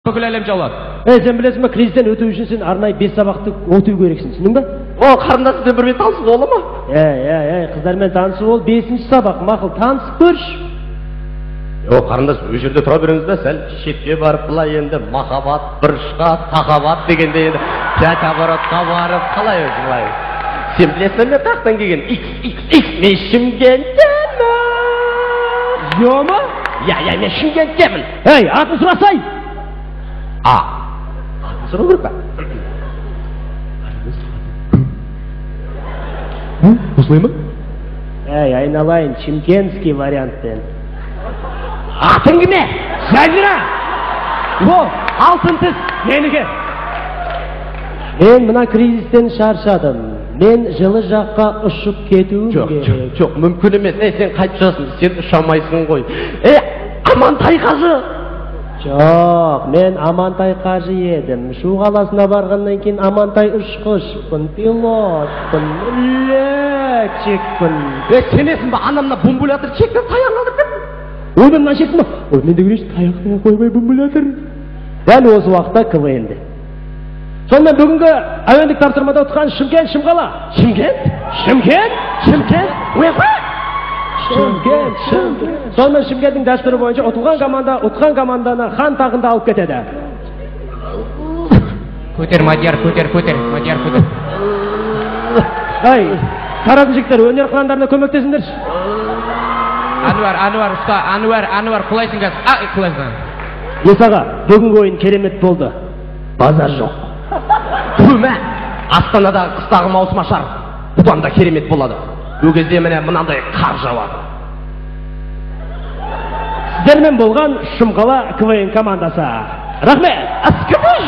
Бүкіл әлем жаулады. Сен білесің бе, кризистен өту үшін сен арнайы 5 сабақты өту керексің, түсіндің бе? О, қарындасымен бірмен танысып бола ма? Қыздармен танысып ол 5-ші сабақ, мақұл, танысып көрші. Қарындас, өз жерде тұра беріңіз бе, сәл шетке барып былай енді махаббат, бұрышқа, тақабат дегенде енді пять оборотқа барып қалай өзілай. Сен білесің бе тақтан келген XXX мен Шымкенттемін. Жома? Мен Шымкенттемін. Атын сұрасай! Атын сұрау керек па? Осылай ма? Айналайын, шымкентский вариантпен. Атын кіме? Жазира! Ол, алтын тіс, менікі. Мен мына кризистен шаршадым. Мен жылы жаққа ұшып кетуім керек. Жоқ, мүмкін емес. Сен қайтып жасың, сен ұшамайсың ғой. Амантай қажы! Жоқ, мен Амантай қажы едім. Шу қаласына барғаннан кейін Амантай ұшқышпын, пилотпын, летчикпін. Сенесің ба, анамна бомбулятор чектен таяқладыр деп? Мен мына шектім ба? Мен де көрейші таяқтай қоймай бомбулятор. Дәл осы уақытта КВН-де. Сонымен бүгінгі әуендік тапсырмада ұтқан Шымкент, Шымқала. Шымкент? Сонымен Шымкенттің дәстүрі бойынша ұтылған команда ұтқан команданы хан тағында алып кетеді. Көтер, Мадияр, көтер. Таратын жігіттер, өнер қыландарына көмектесіңдерші. Ануар, ұста, Ануар, құлайсың кәз. Құлайсың. Есаға, бүгінгі ойын керемет болды. Базар жоқ. Көмә! Астанадағы қыстағы маусым ашар. Бұдан да керемет болады. Бұл кезде міне мынандай қар жауады. Сіздермен болған Шымқала КВН командасы. Рахмет! Аскыбыш!